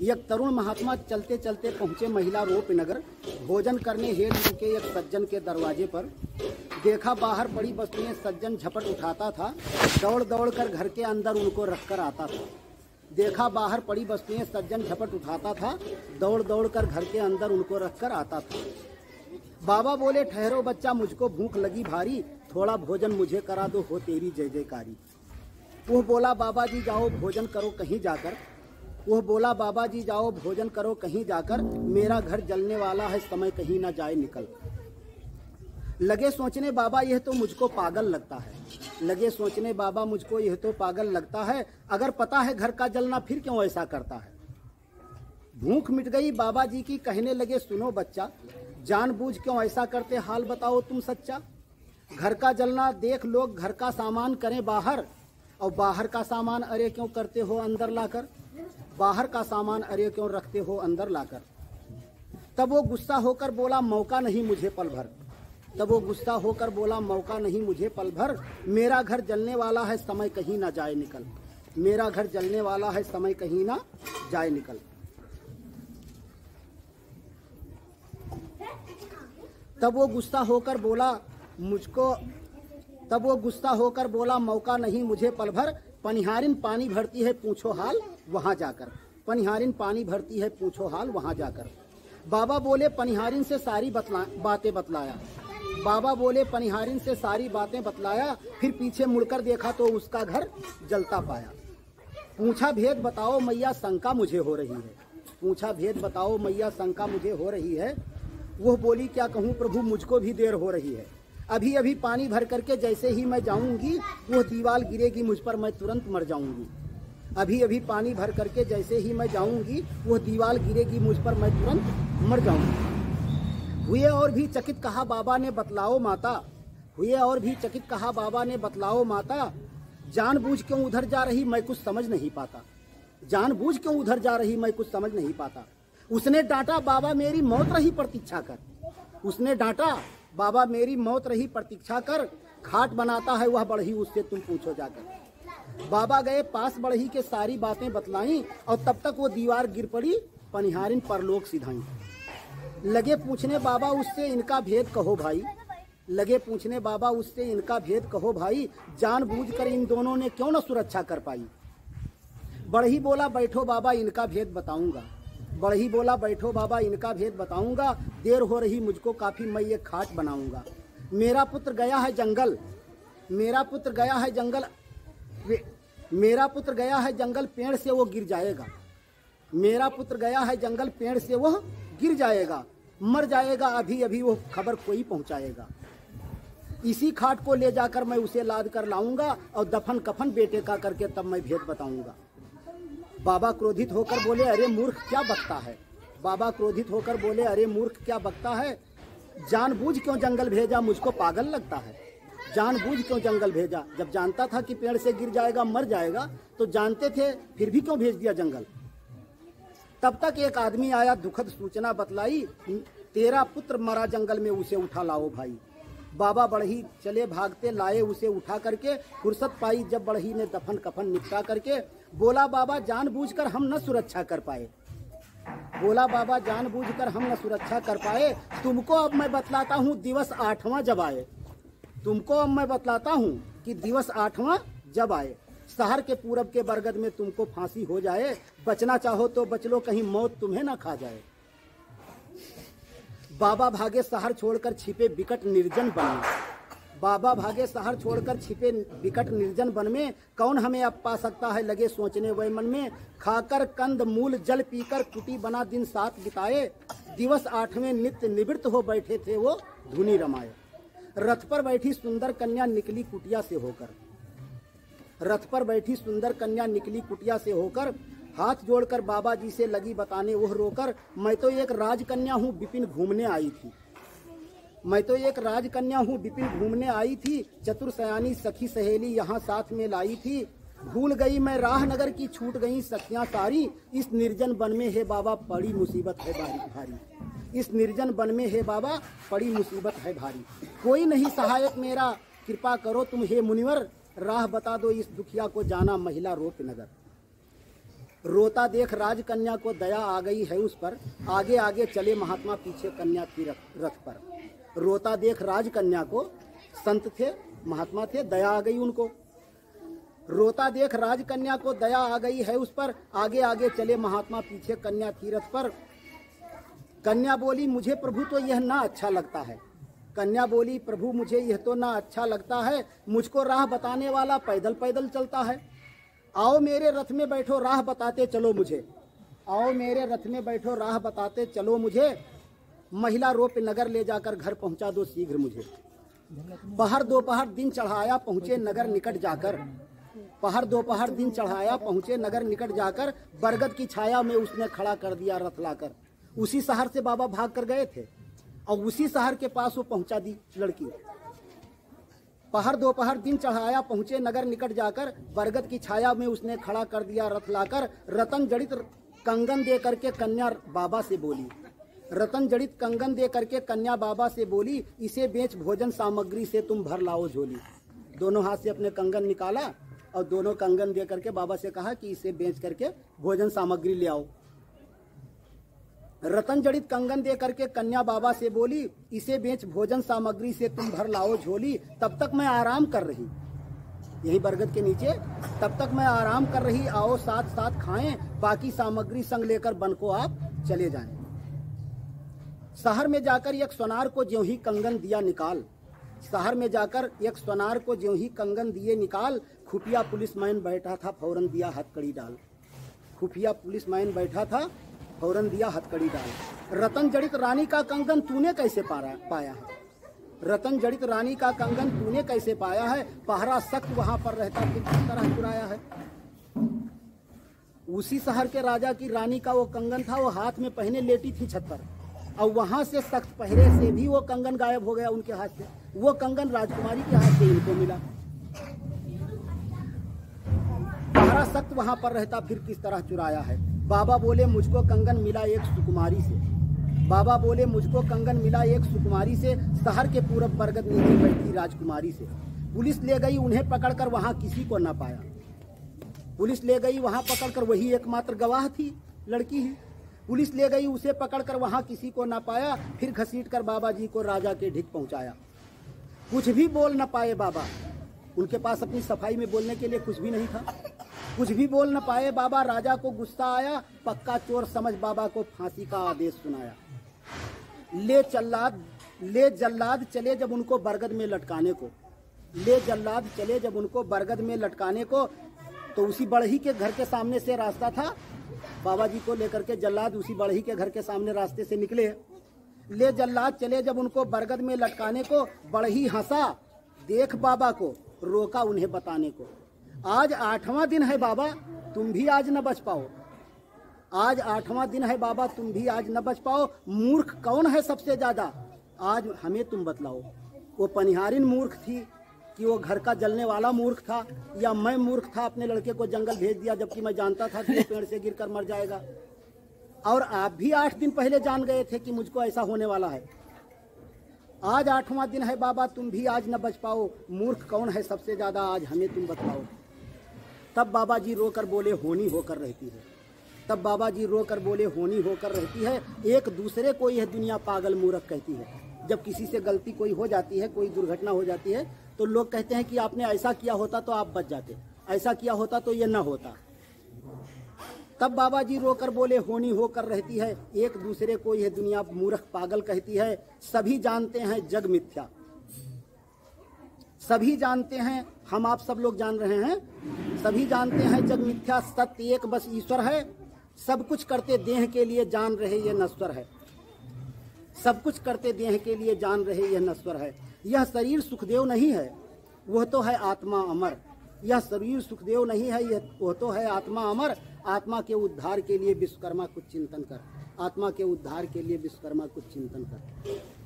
एक तरुण महात्मा चलते चलते पहुँचे महिला रोप नगर। भोजन करने हेतु रुके एक सज्जन के दरवाजे पर। देखा बाहर पड़ी वस्तुएं सज्जन झपट उठाता था, दौड़ दौड़ कर घर के अंदर उनको रखकर आता था। देखा बाहर पड़ी वस्तुएं सज्जन झपट उठाता था, दौड़ दौड़ कर घर के अंदर उनको रखकर आता था। बाबा बोले, ठहरो बच्चा, मुझको भूख लगी भारी, थोड़ा भोजन मुझे करा दो, हो तेरी जय जयकारी। वो बोला, बाबा जी जाओ भोजन करो कहीं जाकर। वो बोला, बाबा जी जाओ भोजन करो कहीं जाकर, मेरा घर जलने वाला है, समय कहीं ना जाए निकल। लगे सोचने बाबा यह तो मुझको पागल लगता है। लगे सोचने बाबा मुझको यह तो पागल लगता है, अगर पता है घर का जलना फिर क्यों ऐसा करता है। भूख मिट गई बाबा जी की, कहने लगे सुनो बच्चा, जानबूझ क्यों ऐसा करते, हाल बताओ तुम सच्चा। घर का जलना देख लोग घर का सामान करें बाहर, और बाहर का सामान अरे क्यों करते हो अंदर लाकर। बाहर का सामान अरे क्यों रखते हो अंदर लाकर। तब वो गुस्सा होकर बोला, मौका नहीं मुझे पल भर। तब वो गुस्सा होकर बोला, मौका नहीं मुझे पल भर, मेरा घर जलने वाला है, समय कहीं ना जाए निकल। मेरा घर जलने वाला है, समय कहीं ना जाए निकल। तब वो गुस्सा होकर बोला मुझको, तब वो गुस्सा होकर बोला, मौका नहीं मुझे पल भर, पनिहारिन पानी भरती है पूछो हाल वहां जाकर। पनिहारिन पानी भरती है पूछो हाल वहां जाकर। बाबा बोले, पनिहारिन से सारी बातें बतलाया। बाबा बोले, पनिहारिन से सारी बातें बतलाया, फिर पीछे मुड़कर देखा तो उसका घर जलता पाया। पूछा भेद बताओ मैया, शंका मुझे हो रही है। पूछा भेद बताओ मैया, शंका मुझे हो रही है। वो बोली, क्या कहूँ प्रभु, मुझको भी देर हो रही है। अभी अभी पानी भर करके जैसे ही मैं जाऊंगी, वो दीवार गिरेगी मुझ पर, मैं तुरंत मर जाऊंगी। अभी अभी पानी भर करके जैसे ही मैं जाऊंगी, वो दीवार गिरेगी मुझ पर, मैं तुरंत मर जाऊंगी। हुए और भी चकित कहा बाबा ने बतलाओ माता। हुए और भी चकित कहा बाबा ने बतलाओ माता, जानबूझ क्यों उधर जा रही मैं कुछ समझ नहीं पाता। जानबूझ क्यों उधर जा रही मैं कुछ समझ नहीं पाता। उसने डांटा, बाबा मेरी मौत रही प्रतीक्षा कर। उसने डांटा, बाबा मेरी मौत रही प्रतीक्षा कर, घाट बनाता है वह बढ़ी, उससे तुम पूछो जाकर। बाबा गए पास बढ़ी के सारी बातें बतलाई, और तब तक वो दीवार गिर पड़ी, पनिहारिन परलोक सिधाई। लगे पूछने बाबा उससे इनका भेद कहो भाई। लगे पूछने बाबा उससे इनका भेद कहो भाई, जानबूझकर इन दोनों ने क्यों न सुरक्षा कर पाई। बढ़ी बोला, बैठो बाबा इनका भेद बताऊंगा। बढ़ी बोला, बैठो बाबा इनका भेद बताऊंगा, देर हो रही मुझको काफी, मैं ये खाट बनाऊंगा। मेरा पुत्र गया है जंगल, मेरा पुत्र गया है जंगल, मेरा पुत्र गया है जंगल, पेड़ से वो गिर जाएगा। मेरा पुत्र गया है जंगल, पेड़ से वो गिर जाएगा, मर जाएगा, अभी अभी वो खबर कोई पहुंचाएगा। इसी खाट को ले जाकर मैं उसे लाद कर लाऊंगा, और दफन कफन बेटे का करके तब मैं भेद बताऊंगा। बाबा क्रोधित होकर बोले, अरे मूर्ख क्या बकता है। बाबा क्रोधित होकर बोले, अरे मूर्ख क्या बकता है। जानबूझ क्यों जंगल भेजा, मुझको पागल लगता है। जानबूझ क्यों जंगल भेजा, जब जानता था कि पेड़ से गिर जाएगा मर जाएगा, तो जानते थे फिर भी क्यों भेज दिया जंगल। तब तक एक आदमी आया, दुखद सूचना बतलाई, तेरा पुत्र मरा जंगल में, उसे उठा लाओ भाई। बाबा बढ़ही चले भागते, लाए उसे उठा करके। फुर्सत पाई जब बढ़ही ने दफन कफन निपटा करके, बोला बाबा जानबूझकर हम न सुरक्षा कर पाए। बोला बाबा जानबूझकर हम न सुरक्षा कर पाए, तुमको अब मैं बतलाता हूँ दिवस 8वां जब आए। तुमको अब मैं बतलाता हूँ कि दिवस 8वां जब आए, शहर के पूरब के बरगद में तुमको फांसी हो जाए। बचना चाहो तो बच लो, कहीं मौत तुम्हें ना खा जाए। बाबा भागे शहर छोड़कर छिपे विकट निर्जन वन में। बाबा भागे शहर छोड़कर छिपे विकट निर्जन वन में, कौन हमें अब पा सकता है लगे सोचने वह मन में। खाकर कंद मूल जल पीकर कुटी बना दिन 7 बिताए, दिवस 8वें नित्य निवृत्त हो बैठे थे वो धुनी रमाए। रथ पर बैठी सुंदर कन्या निकली कुटिया से होकर। रथ पर बैठी सुंदर कन्या निकली कुटिया से होकर, हाथ जोड़कर बाबा जी से लगी बताने वह रोकर, मैं तो एक राजकन्या हूँ विपिन घूमने आई थी। मैं तो एक राजकन्या हूँ विपिन घूमने आई थी, चतुर सयानी सखी सहेली यहाँ साथ में लाई थी। भूल गई मैं राह नगर की, छूट गई सखियाँ सारी, इस निर्जन वन में है बाबा पड़ी मुसीबत है भारी। इस निर्जन वन में है बाबा पड़ी मुसीबत है भारी। कोई नहीं सहायक मेरा, कृपा करो तुम हे मुनिवर, राह बता दो इस दुखिया को जाना महिला रोप नगर। रोता देख राजकन्या को दया आ गई है उस पर, आगे आगे चले महात्मा पीछे कन्या की रथ पर। रोता देख राजकन्या को, संत थे महात्मा थे, दया आ गई उनको। रोता देख राजकन्या को दया आ गई है उस पर, आगे आगे चले महात्मा पीछे कन्या की रथ पर। कन्या बोली मुझे प्रभु तो यह ना अच्छा लगता है। कन्या बोली प्रभु मुझे यह तो ना अच्छा लगता है, मुझको राह बताने वाला पैदल पैदल चलता है। आओ मेरे रथ में बैठो राह बताते चलो मुझे, आओ मेरे रथ में बैठो राह बताते चलो मुझे। महिला रोप नगर ले जाकर घर पहुंचा दो शीघ्र मुझे। पहर दोपहर दिन चढ़ाया पहुंचे नगर निकट जाकर, पहर दोपहर दिन चढ़ाया पहुंचे नगर निकट जाकर। बरगद की छाया में उसने खड़ा कर दिया रथ लाकर। उसी शहर से बाबा भाग कर गए थे और उसी शहर के पास वो पहुंचा दी लड़की। पहर दोपहर दिन चढ़ाया पहुंचे नगर निकट जाकर, बरगद की छाया में उसने खड़ा कर दिया रथ लाकर। रतन जड़ित कंगन दे करके कन्या बाबा से बोली, रतन जड़ित कंगन दे करके कन्या बाबा से बोली, इसे बेच भोजन सामग्री से तुम भर लाओ झोली। दोनों हाथ से अपने कंगन निकाला और दोनों कंगन दे करके बाबा से कहा कि इसे बेच करके भोजन सामग्री ले आओ। रतन जड़ित कंगन दे करके कन्या बाबा से बोली, इसे बेच भोजन सामग्री से तुम भर लाओ झोली। तब तक मैं आराम कर रही, यही बरगद के नीचे, तब तक मैं आराम कर रही, आओ साथ साथ खाएं, बाकी सामग्री संग लेकर बन को आप चले जाएं। शहर में जाकर एक सोनार को ज्यों ही कंगन दिया निकाल, शहर में जाकर एक सोनार को ज्यों ही कंगन दिए निकाल। खुफिया पुलिसमैन बैठा था फौरन दिया हथकड़ी डाल, खुफिया पुलिसमैन बैठा था फौरन दिया हथकड़ी डाल। रतन जड़ित रानी का कंगन तूने कैसे पाया है, रतन जड़ित रानी का कंगन तूने कैसे पाया है। पहरा सख्त वहां पर रहता फिर किस तरह चुराया है। उसी शहर के राजा की रानी का वो कंगन था, वो हाथ में पहने लेटी थी छत पर, और वहां से सख्त पहरे से भी वो कंगन गायब हो गया उनके हाथ से। वो कंगन राजकुमारी के हाथ से इनको मिला। पहरा सख्त वहां पर रहता फिर किस तरह चुराया है। बाबा बोले मुझको कंगन मिला एक सुकुमारी से, बाबा बोले मुझको कंगन मिला एक सुकुमारी से। शहर के पूरब बरगद नीचे बैठी राजकुमारी से। पुलिस ले गई उन्हें पकड़कर वहां किसी को न पाया, पुलिस ले गई वहां पकड़कर, वही एकमात्र गवाह थी लड़की ही। पुलिस ले गई उसे पकड़कर वहां किसी को न पाया। फिर घसीटकर बाबा जी को राजा के ढिक पहुंचाया। कुछ भी बोल न पाए बाबा, उनके पास अपनी सफाई में बोलने के लिए कुछ भी नहीं था। कुछ भी बोल न पाए बाबा, राजा को गुस्सा आया, पक्का चोर समझ बाबा को फांसी का आदेश सुनाया। ले जल्लाद चले जब उनको बरगद में लटकाने को, ले जल्लाद चले जब उनको बरगद में लटकाने को। तो उसी बढ़ही के घर के सामने से रास्ता था, बाबा जी को लेकर के जल्लाद उसी बढ़ही के घर के सामने रास्ते से निकले। ले जल्लाद चले जब उनको बरगद में लटकाने को। बढ़ही हंसा देख बाबा को, रोका उन्हें बताने को। आज 8वां दिन है बाबा, तुम भी आज न बच पाओ, आज 8वां दिन है बाबा, तुम भी आज न बच पाओ। मूर्ख कौन है सबसे ज्यादा, आज हमें तुम बतलाओ। वो पनिहारिन मूर्ख थी कि वो घर का जलने वाला मूर्ख था, या मैं मूर्ख था अपने लड़के को जंगल भेज दिया जबकि मैं जानता था कि वो पेड़ से गिरकर मर जाएगा। और आप भी 8 दिन पहले जान गए थे कि मुझको ऐसा होने वाला है। आज 8वां दिन है बाबा, तुम भी आज न बच पाओ। मूर्ख कौन है सबसे ज्यादा, आज हमें तुम बताओ। तब बाबा जी रोकर बोले होनी होकर रहती है, तब बाबा जी रोकर बोले होनी होकर रहती है। एक दूसरे को यह दुनिया पागल मूर्ख कहती है। जब किसी से गलती कोई हो जाती है, कोई दुर्घटना हो जाती है, तो लोग कहते हैं कि आपने ऐसा किया होता तो आप बच जाते, ऐसा किया होता तो ये न होता। तब बाबा जी रोकर बोले होनी होकर रहती है। एक दूसरे को यह दुनिया मूर्ख पागल कहती है। सभी जानते हैं जग मिथ्या, सभी जानते हैं, हम आप सब लोग जान रहे हैं, सभी जानते हैं जग मिथ्या, सत्य एक बस ईश्वर है। सब कुछ करते देह के लिए, जान रहे ये नश्वर है। सब कुछ करते देह के लिए, जान रहे यह नश्वर है। यह शरीर सुखदेव नहीं है, वह तो है आत्मा अमर। यह शरीर सुखदेव नहीं है, यह वह तो है आत्मा अमर। आत्मा के उद्धार के लिए विश्वकर्मा कुछ चिंतन कर, आत्मा के उद्धार के लिए विश्वकर्मा कुछ चिंतन कर।